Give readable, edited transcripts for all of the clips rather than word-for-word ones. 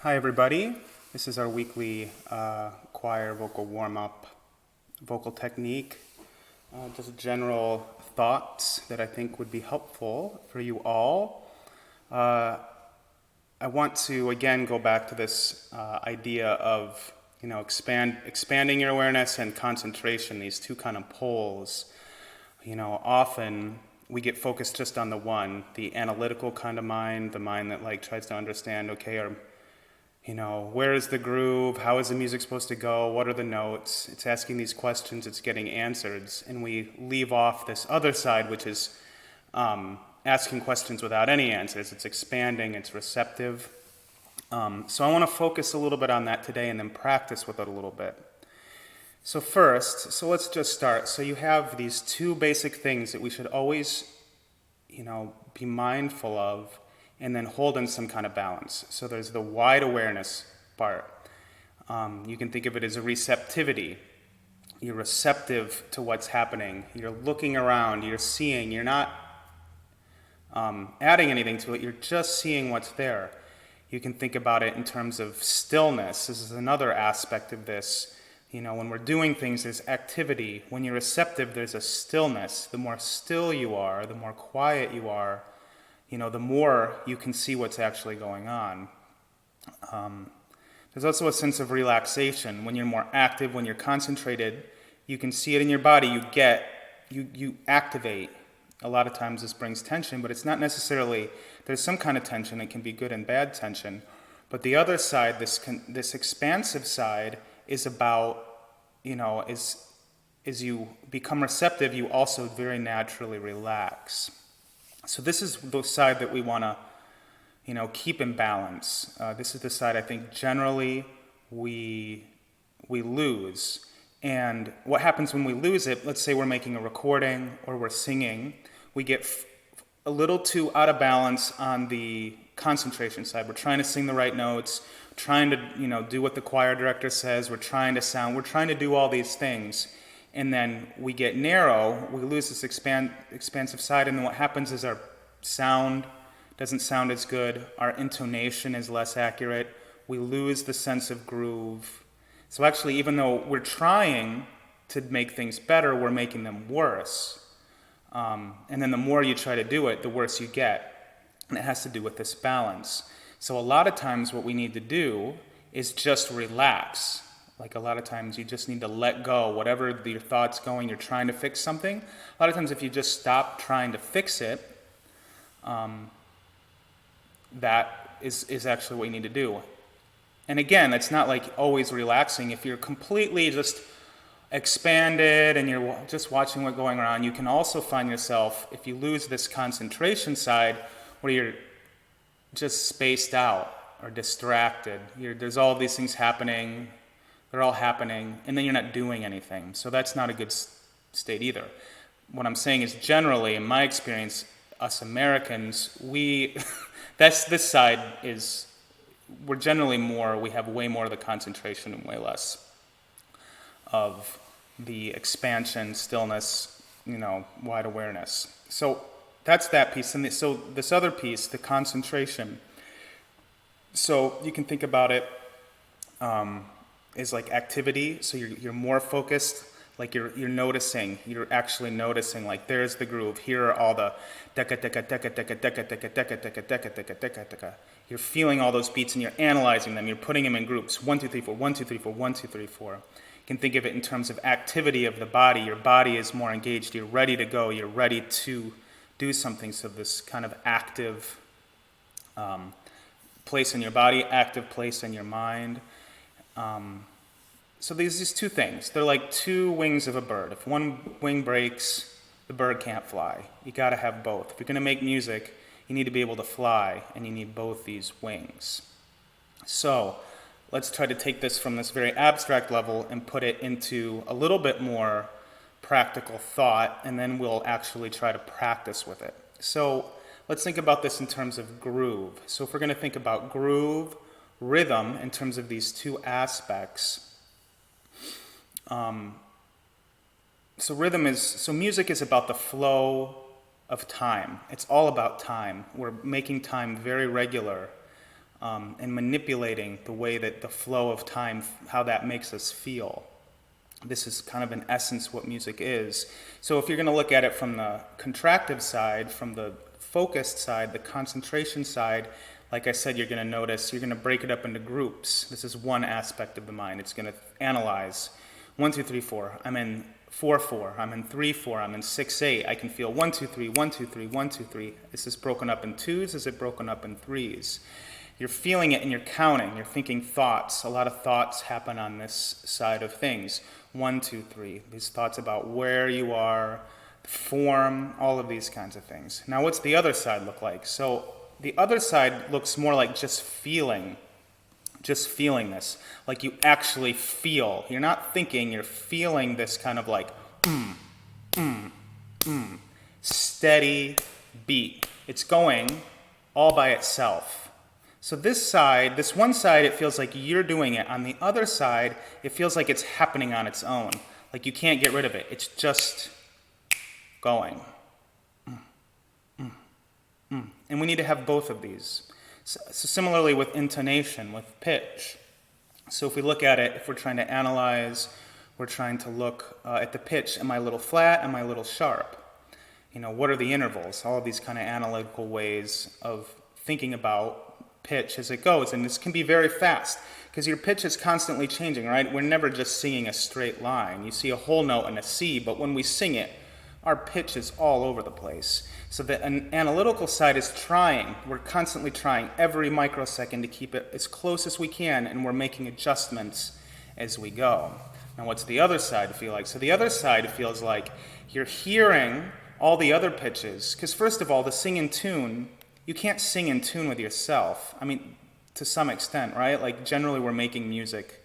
Hi everybody, this is our weekly choir vocal warm-up vocal technique. Just general thoughts that I think would be helpful for you all. I want to again go back to this idea of expanding your awareness and concentration, these two kind of poles. Often we get focused just on the one, the analytical kind of mind, the mind that tries to understand, where is the groove? How is the music supposed to go? What are the notes? It's asking these questions, it's getting answers, and we leave off this other side, which is asking questions without any answers. It's expanding, it's receptive. So I want to focus a little bit on that today and then practice with it a little bit. So let's just start. So you have these two basic things that we should always, be mindful of and then hold in some kind of balance. So there's the wide awareness part. You can think of it as a receptivity. You're receptive to what's happening. You're looking around, you're seeing, you're not adding anything to it, you're just seeing what's there. You can think about it in terms of stillness. This is another aspect of this. When we're doing things, there's activity. When you're receptive, there's a stillness. The more still you are, the more quiet you are, the more you can see what's actually going on. There's also a sense of relaxation. When you're more active, when you're concentrated, you can see it in your body. You activate. A lot of times this brings tension, but it's not necessarily, there's some kind of tension. It can be good and bad tension. But the other side, this expansive side, is about, as you become receptive, you also very naturally relax. So this is the side that we want to, keep in balance. This is the side I think generally we lose. And what happens when we lose it, let's say we're making a recording or we're singing, we get a little too out of balance on the concentration side. We're trying to sing the right notes, trying to, do what the choir director says, we're trying to do all these things. And then we get narrow, we lose this expansive side, and then what happens is our sound doesn't sound as good, our intonation is less accurate, we lose the sense of groove. So actually, even though we're trying to make things better, we're making them worse. And then the more you try to do it, the worse you get. And it has to do with this balance. So a lot of times what we need to do is just relax. A lot of times you just need to let go. Whatever your thought's going, you're trying to fix something. A lot of times if you just stop trying to fix it, that is actually what you need to do. And again, it's not always relaxing. If you're completely just expanded and you're just watching what's going on, you can also find yourself, if you lose this concentration side, where you're just spaced out or distracted. There's all these things happening. They're all happening, and then you're not doing anything. So that's not a good state either. What I'm saying is generally, in my experience, us Americans, this side is, we're generally we have way more of the concentration and way less of the expansion, stillness, wide awareness. So that's that piece. And so this other piece, the concentration, so you can think about it is like activity. So you're more focused, you're noticing, you're actually noticing, there's the groove. Here are all the deka deka deka deka deka deka deka deka deka deka deka deka. You're feeling all those beats and you're analyzing them. You're putting them in groups. 1 2 3 4 1 2 3 4 1 2 3 4. You can think of it in terms of activity of the body. Your body is more engaged. You're ready to go. You're ready to do something. So this kind of active place in your body, active place in your mind. So there's these two things. They're like two wings of a bird. If one wing breaks, the bird can't fly. You got to have both. If you're going to make music, you need to be able to fly, and you need both these wings. So let's try to take this from this very abstract level and put it into a little bit more practical thought, and then we'll actually try to practice with it. So let's think about this in terms of groove. So if we're going to think about groove, rhythm, in terms of these two aspects, so music is about the flow of time. It's all about time. We're making time very regular. and manipulating the way that the flow of time, how that makes us feel. This is kind of in essence what music is. So if you're going to look at it from the contractive side, from the focused side, the concentration side, like I said, you're going to notice you're going to break it up into groups. This is one aspect of the mind. It's going to analyze 1, 2, 3, 4. I'm in 4, 4. I'm in 3, 4. I'm in 6, 8. I can feel 1, 2, 3, 1, 2, 3, 1, 2, 3. Is this broken up in twos? Is it broken up in threes? You're feeling it and you're counting. You're thinking thoughts. A lot of thoughts happen on this side of things. 1, 2, 3. These thoughts about where you are, form, all of these kinds of things. Now, what's the other side look like? So the other side looks more like just feeling this. Like you actually feel. You're not thinking, you're feeling this kind of like, steady beat. It's going all by itself. So this one side, it feels like you're doing it. On the other side, it feels like it's happening on its own. Like you can't get rid of it. It's just going. And we need to have both of these. So similarly with intonation, with pitch. So if we look at it, if we're trying to analyze, we're trying to look at the pitch. Am I a little flat? Am I a little sharp? What are the intervals? All of these kind of analytical ways of thinking about pitch as it goes. And this can be very fast because your pitch is constantly changing, right? We're never just singing a straight line. You see a whole note and a C, but when we sing it, our pitch is all over the place. So the analytical side is trying. We're constantly trying every microsecond to keep it as close as we can, and we're making adjustments as we go. Now, what's the other side feel like? So the other side feels like you're hearing all the other pitches. Because first of all, to sing in tune, you can't sing in tune with yourself. I mean, to some extent, right? Like generally we're making music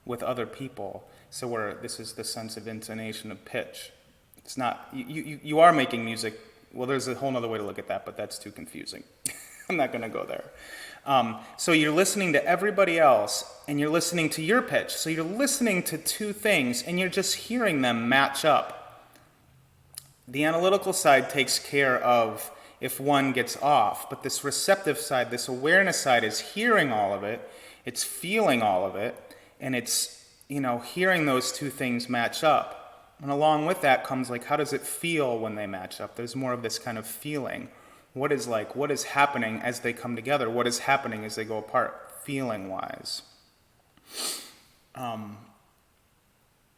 with other people. So this is the sense of intonation of pitch. It's not, you are making music. Well, there's a whole other way to look at that, but that's too confusing. I'm not going to go there. So you're listening to everybody else, and you're listening to your pitch. So you're listening to two things, and you're just hearing them match up. The analytical side takes care of if one gets off, but this receptive side, this awareness side is hearing all of it, it's feeling all of it, and it's, hearing those two things match up. And along with that comes like, how does it feel when they match up? There's more of this kind of feeling. What is happening as they come together? What is happening as they go apart, feeling-wise?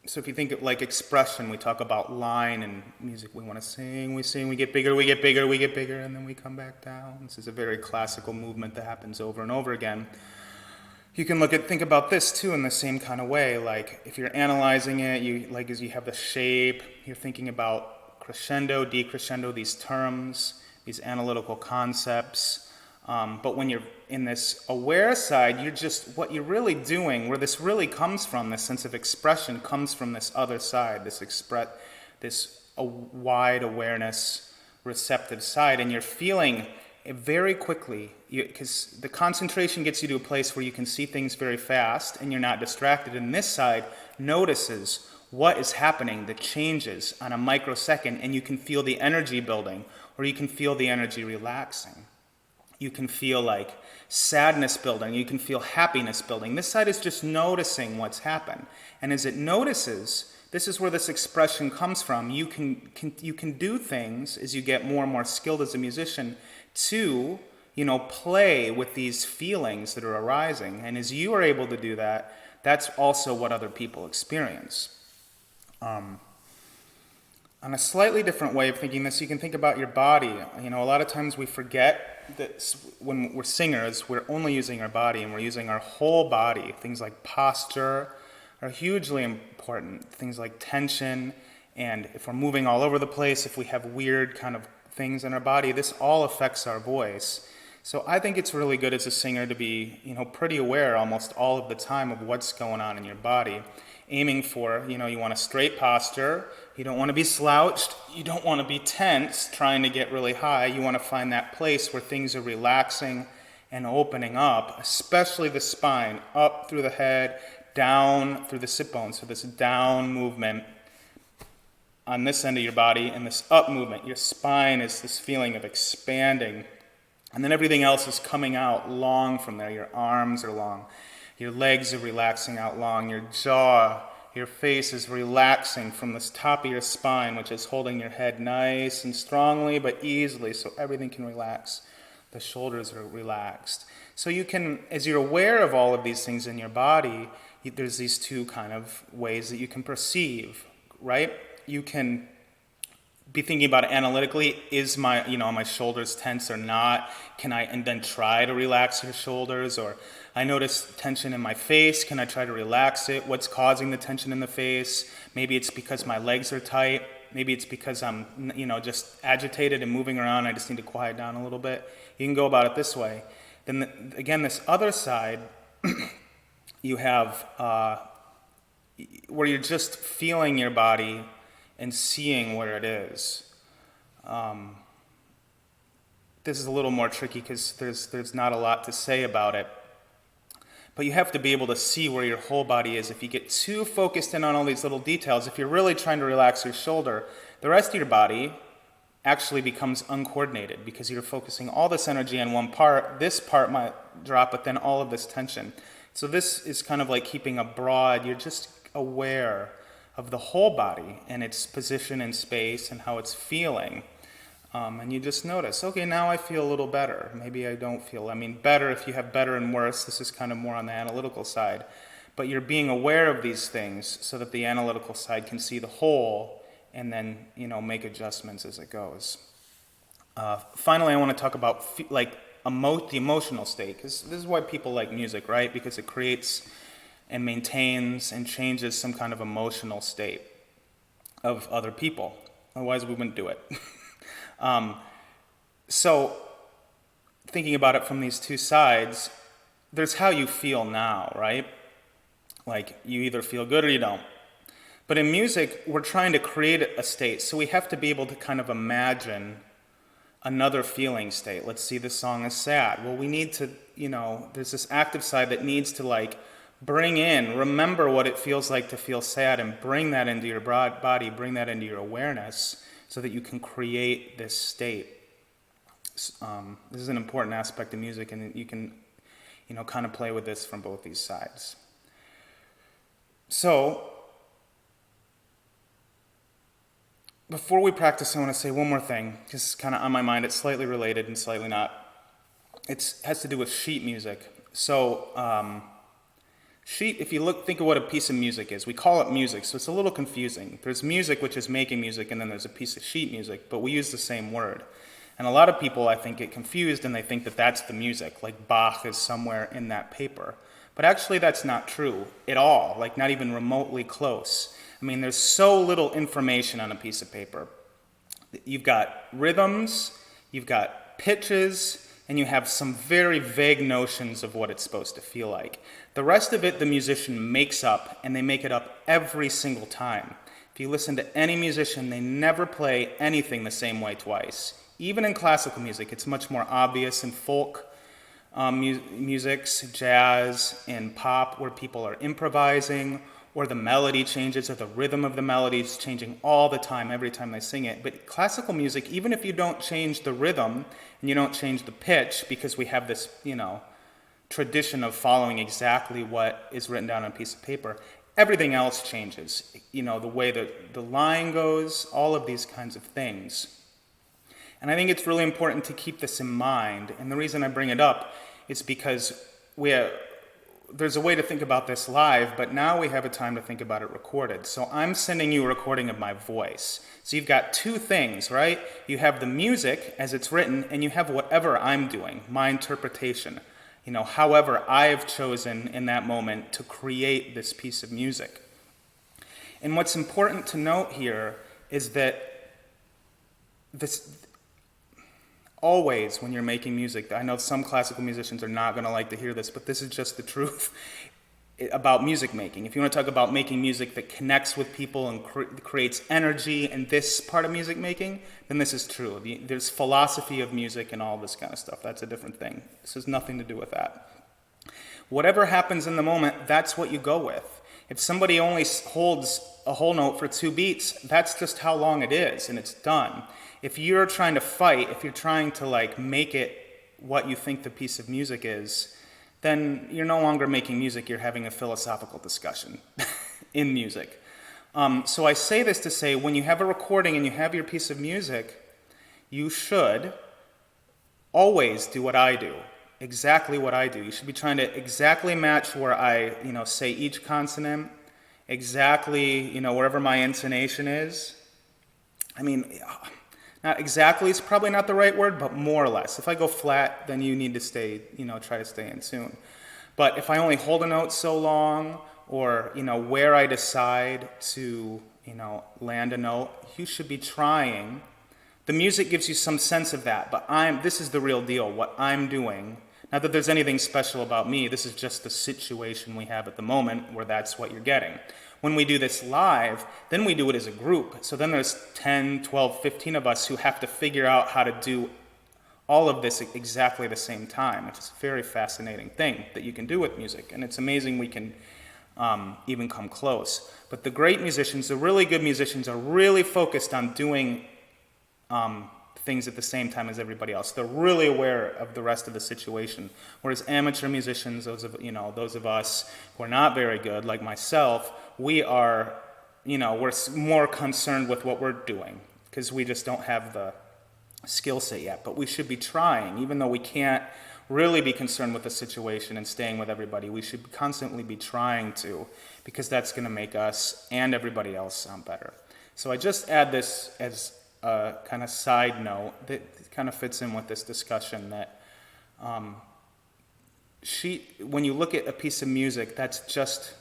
So if you think of like expression, we talk about line and music. We want to sing, we get bigger, and then we come back down. This is a very classical movement that happens over and over again. You can think about this too in the same kind of way. Like if you're analyzing it, as you have the shape, you're thinking about crescendo, decrescendo, these terms, these analytical concepts. But when you're in this aware side, what you're really doing, where this really comes from, this sense of expression comes from this other side, this wide awareness, receptive side, and you're feeling it very quickly, because the concentration gets you to a place where you can see things very fast and you're not distracted, and this side notices what is happening, the changes on a microsecond, and you can feel the energy building, or you can feel the energy relaxing. You can feel like sadness building. You can feel happiness building. This side is just noticing what's happened. And as it notices, this is where this expression comes from. You can do things as you get more and more skilled as a musician to, play with these feelings that are arising. And as you are able to do that, that's also what other people experience. On a slightly different way of thinking this, you can think about your body. A lot of times we forget that when we're singers, we're only using our body, and we're using our whole body. Things like posture are hugely important. Things like tension, and if we're moving all over the place, if we have weird kind of things in our body, this all affects our voice. So I think it's really good as a singer to be, pretty aware almost all of the time of what's going on in your body. Aiming for, you want a straight posture. You don't want to be slouched. You don't want to be tense, trying to get really high. You want to find that place where things are relaxing and opening up, especially the spine, up through the head, down through the sit bones. So this down movement on this end of your body, and this up movement. Your spine is this feeling of expanding And then everything else is coming out long from there. Your arms are long. Your legs are relaxing out long. Your jaw, your face is relaxing from the top of your spine, which is holding your head nice and strongly but easily so everything can relax. The shoulders are relaxed. So you can, as you're aware of all of these things in your body, there's these two kind of ways that you can perceive, right? You can be thinking about it analytically. Is my, are my shoulders tense or not? Can I, and then try to relax your shoulders? Or I notice tension in my face. Can I try to relax it? What's causing the tension in the face? Maybe it's because my legs are tight. Maybe it's because I'm, just agitated and moving around. I just need to quiet down a little bit. You can go about it this way. Then again, this other side, you have where you're just feeling your body and seeing where it is. This is a little more tricky because there's not a lot to say about it. But you have to be able to see where your whole body is. If you get too focused in on all these little details, if you're really trying to relax your shoulder, the rest of your body actually becomes uncoordinated because you're focusing all this energy on one part. This part might drop, but then all of this tension. So this is kind of like keeping a broad, you're just aware of the whole body and its position in space and how it's feeling. And you just notice, okay, now I feel a little better. Maybe I don't feel, better, if you have better and worse, this is kind of more on the analytical side. But you're being aware of these things so that the analytical side can see the whole and then, make adjustments as it goes. Finally, I want to talk about the emotional state, because this is why people like music, right? Because it creates and maintains and changes some kind of emotional state of other people. Otherwise, we wouldn't do it. So, thinking about it from these two sides, there's how you feel now, right? Like, you either feel good or you don't. But in music, we're trying to create a state, so we have to be able to kind of imagine another feeling state. Let's see, this song is sad. Well, we need to, there's this active side that needs to remember what it feels like to feel sad and bring that into your body, bring that into your awareness so that you can create this state. This is an important aspect of music, and you can, kind of play with this from both these sides. So, before we practice, I want to say one more thing, because it's kind of on my mind. It's slightly related and slightly not. It has to do with sheet music. So, sheet, if you think of what a piece of music is, we call it music, so it's a little confusing. There's music, which is making music, and then there's a piece of sheet music, but we use the same word. And a lot of people, I think, get confused, and they think that that's the music, like Bach is somewhere in that paper. But actually, that's not true at all, not even remotely close. There's so little information on a piece of paper. You've got rhythms, you've got pitches, and you have some very vague notions of what it's supposed to feel like. The rest of it, the musician makes up, and they make it up every single time. If you listen to any musician, they never play anything the same way twice. Even in classical music, it's much more obvious in folk musics, jazz, and pop, where people are improvising, or the melody changes, or the rhythm of the melody is changing all the time, every time they sing it. But classical music, even if you don't change the rhythm, and you don't change the pitch, because we have this, tradition of following exactly what is written down on a piece of paper, everything else changes. The way that the line goes, all of these kinds of things. And I think it's really important to keep this in mind. And the reason I bring it up is because there's a way to think about this live, but now we have a time to think about it recorded. So I'm sending you a recording of my voice. So you've got two things, right? You have the music as it's written, and you have whatever I'm doing, my interpretation. However I've chosen in that moment to create this piece of music. And what's important to note here is that always when you're making music, I know some classical musicians are not going to like to hear this, but this is just the truth about music making. If you want to talk about making music that connects with people and creates energy in this part of music making, then this is true. There's philosophy of music and all this kind of stuff. That's a different thing. This has nothing to do with that. Whatever happens in the moment, that's what you go with. If somebody only holds a whole note for 2 beats, that's just how long it is, and it's done. If you're trying to fight, if you're trying to make it what you think the piece of music is, then you're no longer making music, you're having a philosophical discussion in music. So I say this to say, when you have a recording and you have your piece of music, you should always do what I do, exactly what I do. You should be trying to exactly match where I, say each consonant, exactly, wherever my intonation is. I mean, not exactly, it's probably not the right word, but more or less. If I go flat, then you need to stay, try to stay in tune. But if I only hold a note so long, or, where I decide to, land a note, you should be trying. The music gives you some sense of that, but this is the real deal, what I'm doing. Not that there's anything special about me, this is just the situation we have at the moment where that's what you're getting. When we do this live, then we do it as a group. So then there's 10, 12, 15 of us who have to figure out how to do all of this at exactly the same time, which is a very fascinating thing that you can do with music. And it's amazing we can even come close. But the great musicians, the really good musicians, are really focused on doing things at the same time as everybody else. They're really aware of the rest of the situation. Whereas amateur musicians, those of us who are not very good, like myself, we are, we're more concerned with what we're doing because we just don't have the skill set yet. But we should be trying, even though we can't really be concerned with the situation and staying with everybody. We should constantly be trying to, because that's going to make us and everybody else sound better. So I just add this as a kind of side note that kind of fits in with this discussion that when you look at a piece of music, that's just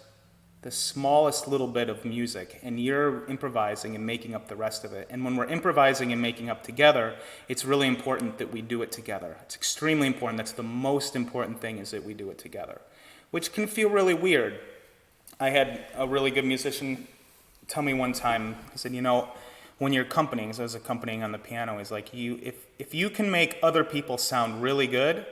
the smallest little bit of music, and you're improvising and making up the rest of it. And when we're improvising and making up together, it's really important that we do it together. It's extremely important. That's the most important thing, is that we do it together, which can feel really weird. I had a really good musician tell me one time, he said, when you're accompanying, so I was accompanying on the piano, he's like, if you can make other people sound really good,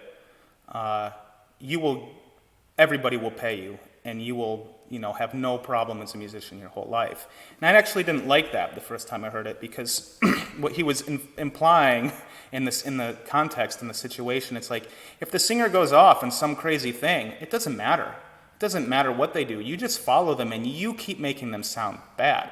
everybody will pay you, and you will, have no problem as a musician your whole life. And I actually didn't like that the first time I heard it, because what he was implying in the context, in the situation, it's like, if the singer goes off on some crazy thing, it doesn't matter. It doesn't matter what they do. You just follow them, and you keep making them sound bad.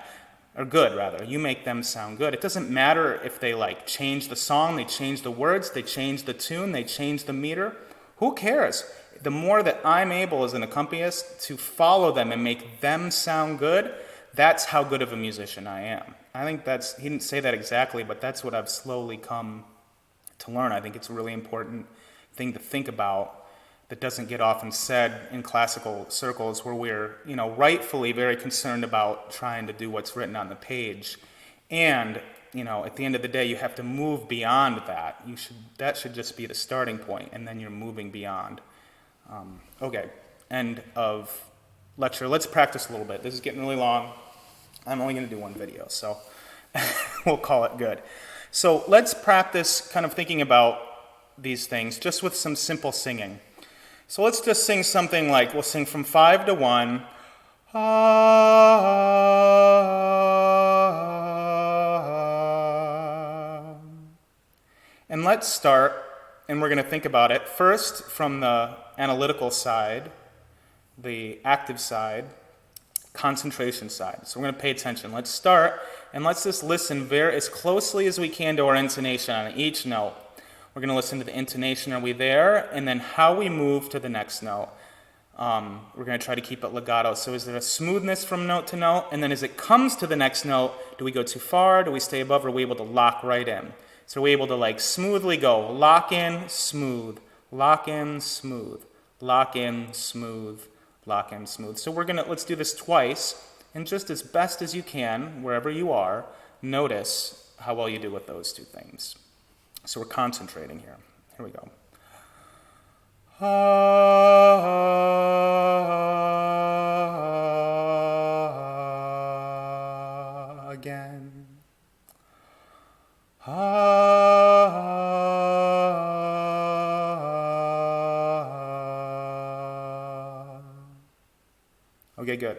Or good, rather. You make them sound good. It doesn't matter if they change the song, they change the words, they change the tune, they change the meter. Who cares? The more that I'm able as an accompanist to follow them and make them sound good, that's how good of a musician I am. I think he didn't say that exactly, but that's what I've slowly come to learn. I think it's a really important thing to think about that doesn't get often said in classical circles, where we're, rightfully very concerned about trying to do what's written on the page. And, at the end of the day, you have to move beyond that. That should just be the starting point, and then you're moving beyond. Okay, end of lecture. Let's practice a little bit. This is getting really long. I'm only going to do one video, so we'll call it good. So let's practice kind of thinking about these things just with some simple singing. So let's just sing something like, we'll sing from 5 to 1. And let's start, and we're going to think about it first from the analytical side, the active side, concentration side. So we're going to pay attention. Let's start, and let's just listen as closely as we can to our intonation on each note. We're going to listen to the intonation, are we there? And then how we move to the next note. We're going to try to keep it legato. So is there a smoothness from note to note? And then as it comes to the next note, do we go too far? Do we stay above? Or are we able to lock right in? So are we able to smoothly go, lock in, smooth, lock in, smooth, lock in, smooth, lock in, smooth. So let's do this twice, and just as best as you can, wherever you are, notice how well you do with those two things. So we're concentrating here. Here we go. Again. Okay, good.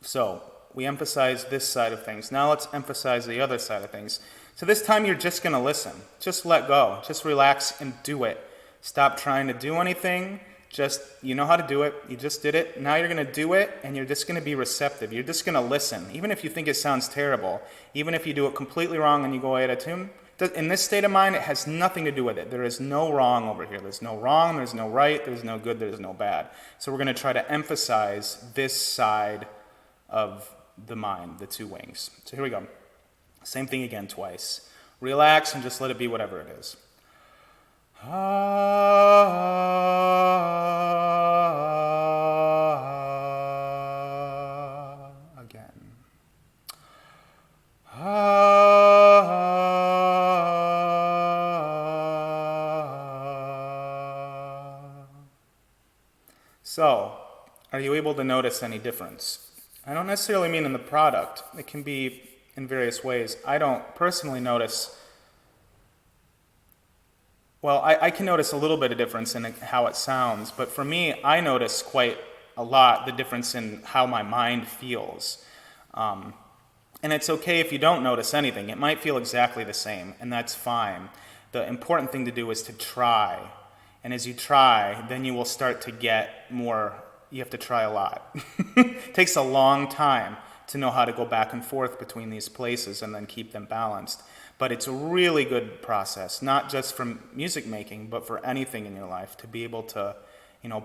So we emphasize this side of things. Now let's emphasize the other side of things. So this time you're just going to listen. Just let go. Just relax and do it. Stop trying to do anything. Just, you know how to do it. You just did it. Now you're going to do it, and you're just going to be receptive. You're just going to listen. Even if you think it sounds terrible, even if you do it completely wrong and you go out of tune, in this state of mind, it has nothing to do with it. There is no wrong over here. There's no wrong, there's no right, there's no good, there's no bad. So we're going to try to emphasize this side of the mind, the two wings. So here we go. Same thing again twice. Relax and just let it be whatever it is. Again. So, are you able to notice any difference? I don't necessarily mean in the product. It can be in various ways. I don't personally notice. Well, I can notice a little bit of difference in how it sounds, but for me, I notice quite a lot the difference in how my mind feels. And it's okay if you don't notice anything. It might feel exactly the same, and that's fine. The important thing to do is to try. And as you try, then you will start to get more. You have to try a lot. It takes a long time to know how to go back and forth between these places and then keep them balanced. But it's a really good process, not just from music making, but for anything in your life, to be able to,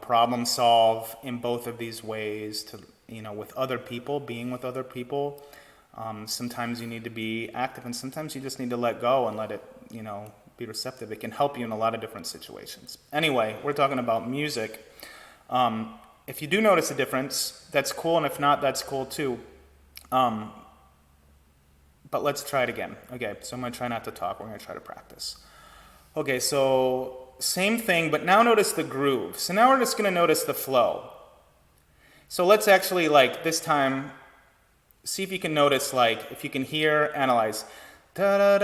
problem solve in both of these ways, to, with other people, being with other people. Sometimes you need to be active, and sometimes you just need to let go and let it, be receptive. It can help you in a lot of different situations. Anyway, we're talking about music. If you do notice a difference, that's cool, and if not, that's cool too. But let's try it again. Okay, so I'm going to try not to talk. We're going to try to practice. Okay, so same thing, but now notice the groove. So now we're just going to notice the flow. So let's actually, this time, see if you can notice, if you can hear, analyze. So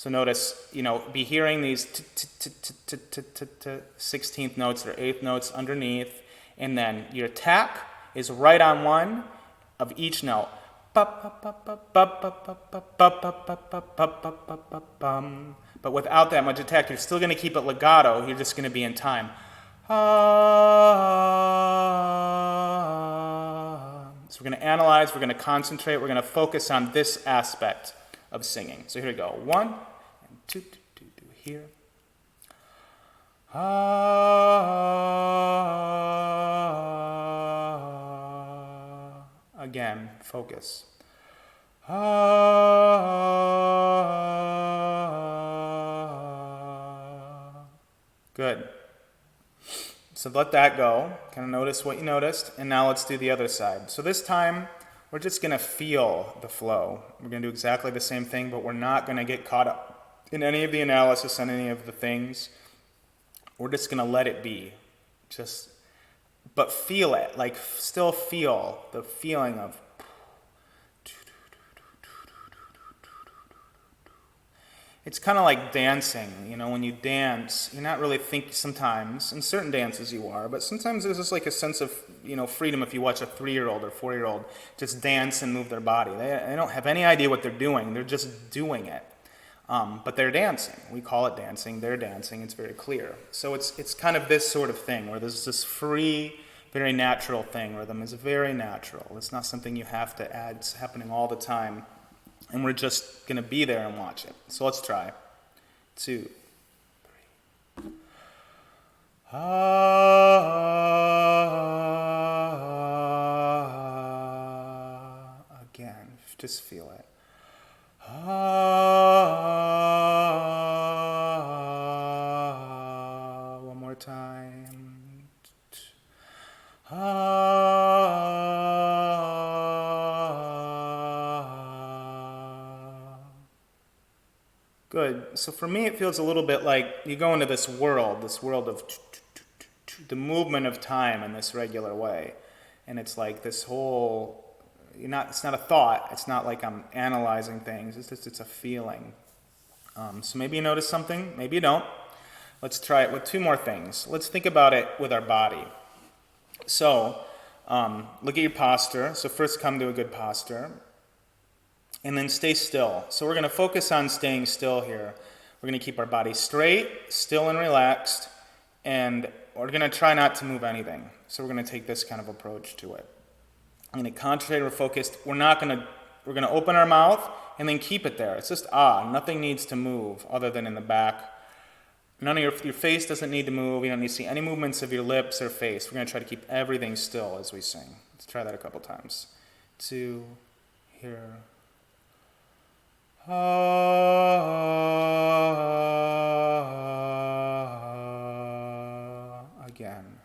notice, be hearing these 16th notes or 8th notes underneath, and then your tap is right on one of each note. But without that much attack, you're still going to keep it legato. You're just going to be in time. So we're going to analyze, we're going to concentrate, we're going to focus on this aspect of singing. So here we go. 1 and 2, here. Again, focus. Good. So let that go. Kind of notice what you noticed. And now let's do the other side. So this time, we're just going to feel the flow. We're going to do exactly the same thing, but we're not going to get caught up in any of the analysis on any of the things. We're just going to let it be. But feel it. Still feel the feeling of. It's kind of like dancing, when you dance, you're not really thinking sometimes, in certain dances you are, but sometimes there's just a sense of, freedom if you watch a 3-year-old or 4-year-old just dance and move their body. They don't have any idea what they're doing, they're just doing it. But they're dancing. We call it dancing, they're dancing, it's very clear. So it's kind of this sort of thing, where there's this free, very natural thing. Rhythm is very natural. It's not something you have to add. It's happening all the time. And we're just going to be there and watch it. So let's try. 2, 3. Again, just feel it. One more time. Good. So for me, it feels a little bit like you go into this world of the movement of time in this regular way. And it's like this whole, it's not a thought. It's not like I'm analyzing things. It's a feeling. So maybe you notice something. Maybe you don't. Let's try it with 2 more things. Let's think about it with our body. So look at your posture. So first come to a good posture. and then stay still. So we're going to focus on staying still here. We're going to keep our body straight, still and relaxed, and we're going to try not to move anything. So we're going to take this kind of approach to it. I'm going to concentrate, we're focused. We're going to open our mouth and then keep it there. It's just nothing needs to move other than in the back. None of your face doesn't need to move. You don't need to see any movements of your lips or face. We're going to try to keep everything still as we sing. Let's try that a couple times. 2, here. Again.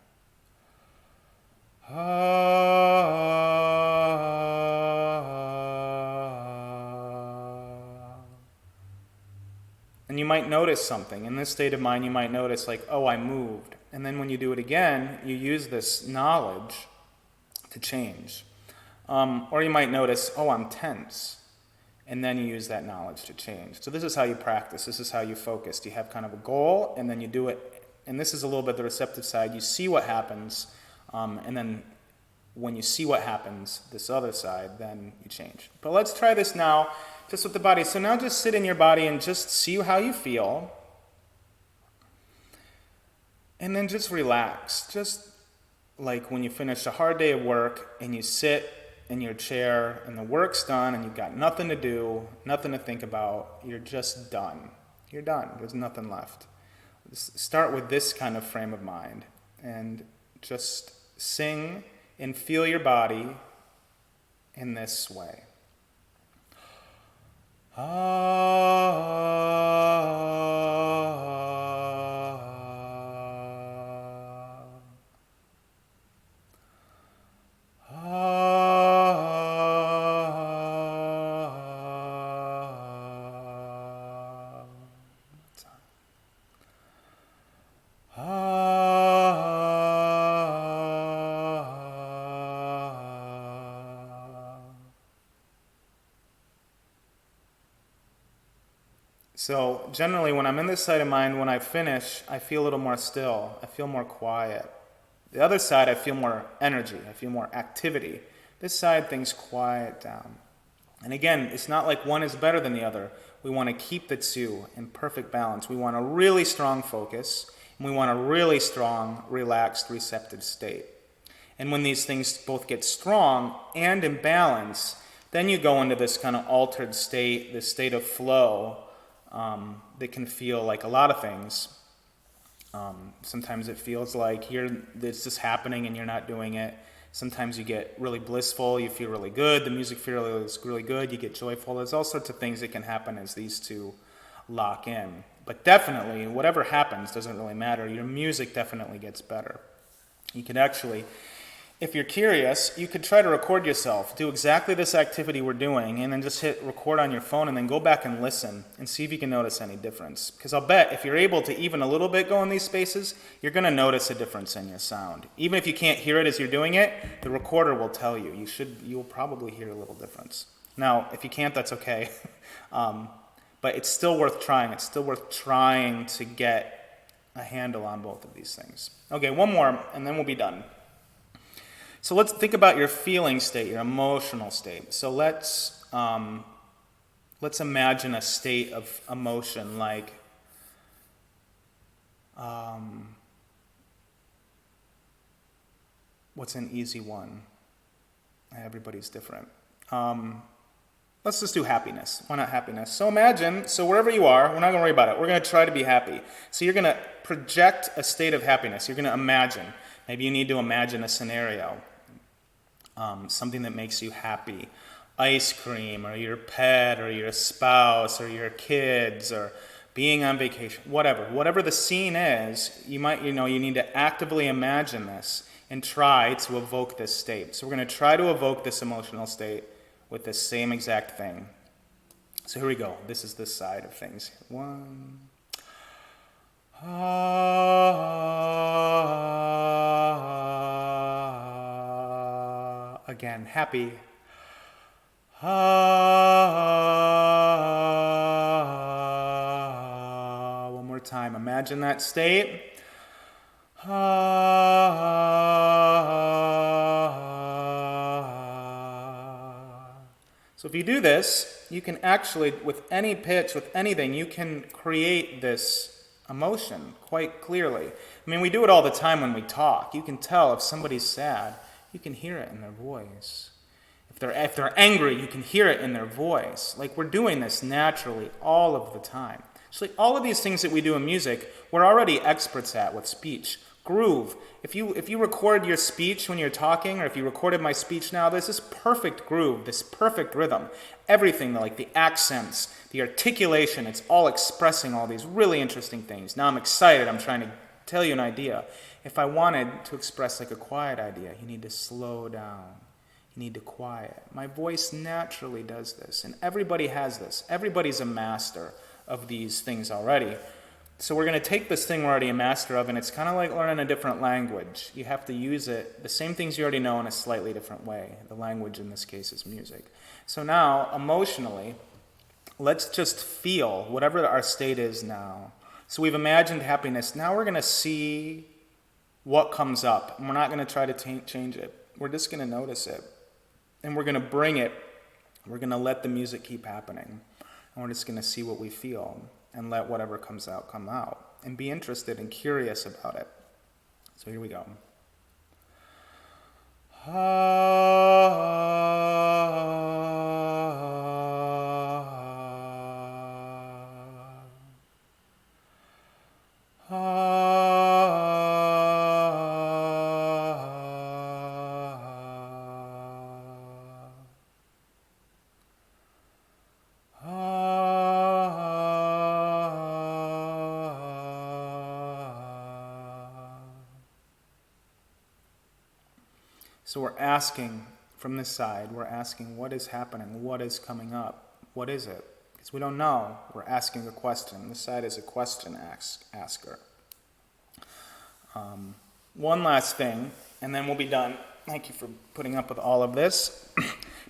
And you might notice something. In this state of mind, you might notice like, oh, I moved. And then when you do it again, you use this knowledge to change. Or you might notice, oh, I'm tense. And then you use that knowledge to change. So this is how you practice. This is how you focus. You have kind of a goal, and then you do it. And this is a little bit the receptive side. You see what happens, and then when you see what happens, this other side, then you change. But let's try this now, just with the body. So now just sit in your body and just see how you feel. And then just relax. Just like when you finish a hard day of work and you sit in your chair and the work's done and you've got nothing to do, nothing to think about, you're just done. You're done. There's nothing left. Start with this kind of frame of mind and just sing and feel your body in this way. So generally when I'm in this side of mind, when I finish, I feel a little more still. I feel more quiet. The other side, I feel more energy. I feel more activity. This side, things quiet down. And again, it's not like one is better than the other. We want to keep the two in perfect balance. We want a really strong focus, and we want a really strong, relaxed, receptive state. And when these things both get strong and in balance, then you go into this kind of altered state, this state of flow, that can feel like a lot of things. Sometimes it feels like it's just happening and you're not doing it. Sometimes you get really blissful, you feel really good, the music feels really good, you get joyful. There's all sorts of things that can happen as these two lock in. But definitely, whatever happens doesn't really matter. Your music definitely gets better. You could actually, if you're curious, you could try to record yourself. Do exactly this activity we're doing, and then just hit record on your phone, and then go back and listen, and see if you can notice any difference. Because I'll bet if you're able to even a little bit go in these spaces, you're going to notice a difference in your sound. Even if you can't hear it as you're doing it, the recorder will tell you. You'll probably hear a little difference. Now, if you can't, that's okay. But it's still worth trying. It's still worth trying to get a handle on both of these things. Okay, one more, and then we'll be done. So let's think about your feeling state, your emotional state. So let's imagine a state of emotion like what's an easy one? Everybody's different. Let's just do happiness. Why not happiness? So imagine, wherever you are, we're not going to worry about it. We're going to try to be happy. So you're going to project a state of happiness. You're going to imagine. Maybe you need to imagine a scenario. Something that makes you happy. Ice cream, or your pet, or your spouse, or your kids, or being on vacation, whatever the scene is, you need to actively imagine this and try to evoke this state. So we're going to try to evoke this emotional state with this same exact thing. So here we go. This is this side of things. 1. Again, happy. One more time. Imagine that state. So if you do this, you can actually, with any pitch, with anything, you can create this emotion quite clearly. I mean, we do it all the time when we talk. You can tell if somebody's sad, you can hear it in their voice. If they're angry, you can hear it in their voice. Like, we're doing this naturally all of the time. So like all of these things that we do in music, we're already experts at with speech. Groove. If you record your speech when you're talking, or if you recorded my speech now, there's this perfect groove, this perfect rhythm. Everything, like the accents, the articulation, it's all expressing all these really interesting things. Now I'm excited. I'm trying to tell you an idea. If I wanted to express like a quiet idea, you need to slow down. You need to quiet. My voice naturally does this, and everybody has this. Everybody's a master of these things already. So we're going to take this thing we're already a master of, and it's kind of like learning a different language. You have to use it, the same things you already know, in a slightly different way. The language in this case is music. So now, emotionally, let's just feel whatever our state is now. So we've imagined happiness. Now we're going to see what comes up, and we're not going to try to change it. We're just going to notice it. And we're going to bring it. We're going to let the music keep happening. And we're just going to see what we feel and let whatever comes out come out. And be interested and curious about it. So here we go. So we're asking from this side, we're asking what is happening, what is coming up, what is it? Because we don't know, we're asking a question. This side is a question asker. One last thing, and then we'll be done. Thank you for putting up with all of this.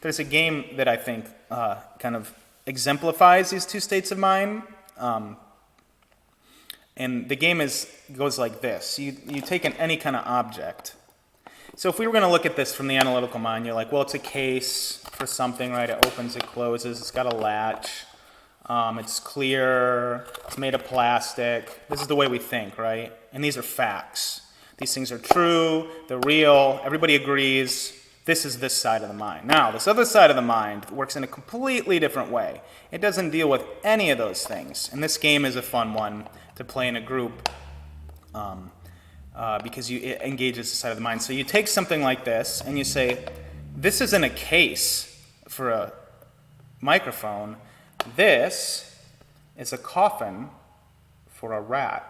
There's a game that I think kind of exemplifies these two states of mind. And the game goes like this. You take any kind of object. So if we were going to look at this from the analytical mind, you're like, well, it's a case for something, right? It opens, it closes, it's got a latch, it's clear, it's made of plastic. This is the way we think, right? And these are facts. These things are true, they're real, everybody agrees. This is this side of the mind. Now, this other side of the mind works in a completely different way. It doesn't deal with any of those things. And this game is a fun one to play in a group. Because it engages the side of the mind. So you take something like this and you say, this isn't a case for a microphone. This is a coffin for a rat.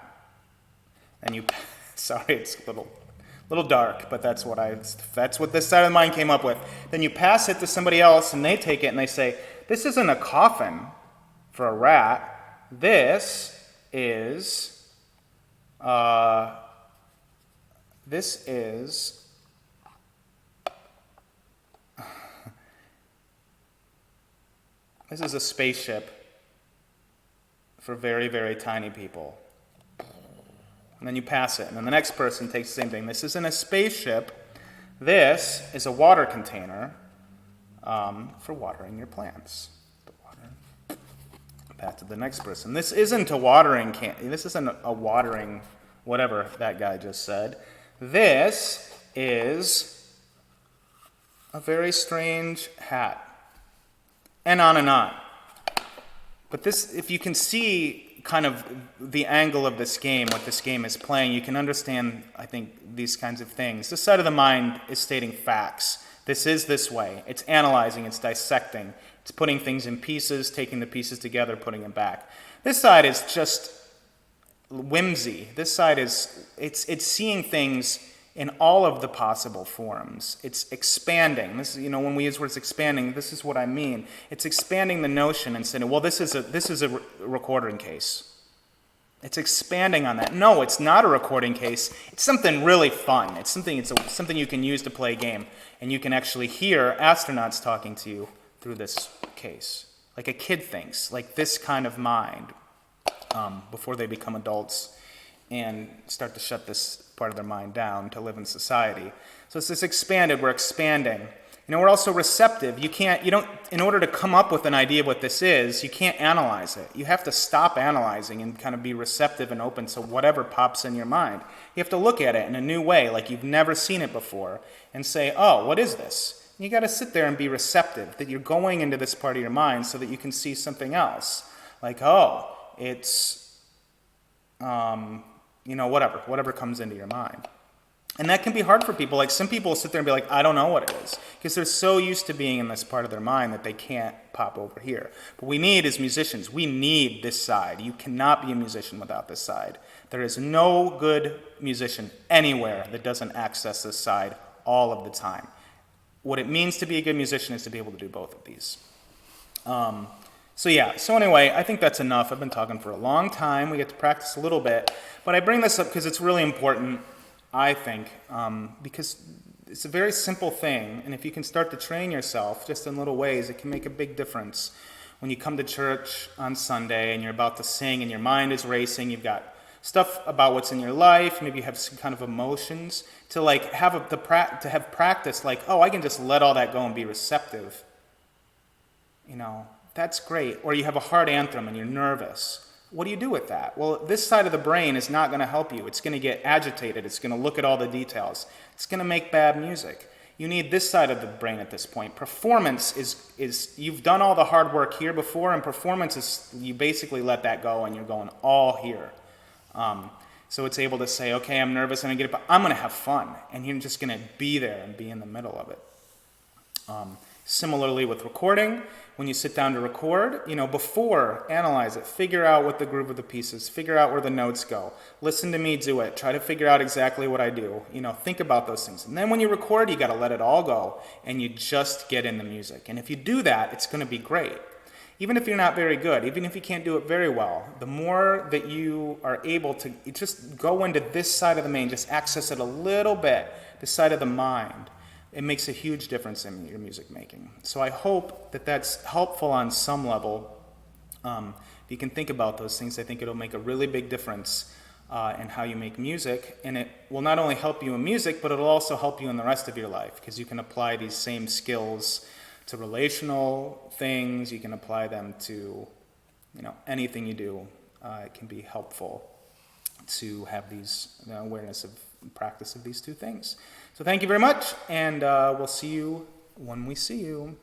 And sorry, it's a little dark, but that's what this side of the mind came up with. Then you pass it to somebody else and they take it and they say, this isn't a coffin for a rat. This is a spaceship for very, very tiny people. And then you pass it, and then the next person takes the same thing. This isn't a spaceship. This is a water container for watering your plants. Pass to the next person. This isn't a watering This isn't a watering whatever that guy just said. This is a very strange hat. And on and on. But this, if you can see kind of the angle of this game, what this game is playing, you can understand, I think, these kinds of things. This side of the mind is stating facts. This is this way. It's analyzing, it's dissecting, it's putting things in pieces, taking the pieces together, putting them back. This side is just whimsy. This side is, it's seeing things in all of the possible forms. It's expanding. This, when we use words expanding, this is what I mean. It's expanding the notion and saying, well, this is a recording case. It's expanding on that. No, it's not a recording case. It's something really fun. It's something you can use to play a game, and you can actually hear astronauts talking to you through this case, like a kid thinks, like this kind of mind. Before they become adults and start to shut this part of their mind down to live in society. So it's this expanded, we're expanding. We're also receptive. In order to come up with an idea of what this is, you can't analyze it. You have to stop analyzing and kind of be receptive and open to whatever pops in your mind. You have to look at it in a new way, like you've never seen it before, and say, oh, what is this? You got to sit there and be receptive, that you're going into this part of your mind so that you can see something else. Like, oh, it's, whatever comes into your mind. And that can be hard for people. Like some people sit there and be like, I don't know what it is. Because they're so used to being in this part of their mind that they can't pop over here. But we need, as musicians, we need this side. You cannot be a musician without this side. There is no good musician anywhere that doesn't access this side all of the time. What it means to be a good musician is to be able to do both of these. So anyway, I think that's enough. I've been talking for a long time. We get to practice a little bit. But I bring this up because it's really important, I think, because it's a very simple thing, and if you can start to train yourself just in little ways, it can make a big difference. When you come to church on Sunday and you're about to sing and your mind is racing, you've got stuff about what's in your life, maybe you have some kind of emotions, to like have practice, like, oh, I can just let all that go and be receptive. That's great. Or you have a heart anthem and you're nervous. What do you do with that? Well, this side of the brain is not going to help you. It's going to get agitated. It's going to look at all the details. It's going to make bad music. You need this side of the brain at this point. Performance is you've done all the hard work here before, and performance is you basically let that go and you're going all here. So it's able to say, okay, I'm nervous and I get it, but I'm going to have fun. And you're just going to be there and be in the middle of it. Similarly with recording, when you sit down to record, before, analyze it, figure out what the groove of the piece is, figure out where the notes go, listen to me do it, try to figure out exactly what I do, think about those things. And then when you record, you got to let it all go and you just get in the music. And if you do that, it's going to be great. Even if you're not very good, even if you can't do it very well, the more that you are able to just go into this side of the brain, just access it a little bit, this side of the mind, it makes a huge difference in your music making. So I hope that that's helpful on some level. If you can think about those things, I think it'll make a really big difference in how you make music. And it will not only help you in music, but it'll also help you in the rest of your life, because you can apply these same skills to relational things. You can apply them to anything you do. It can be helpful to have these awareness of practice of these two things. So thank you very much, and we'll see you when we see you.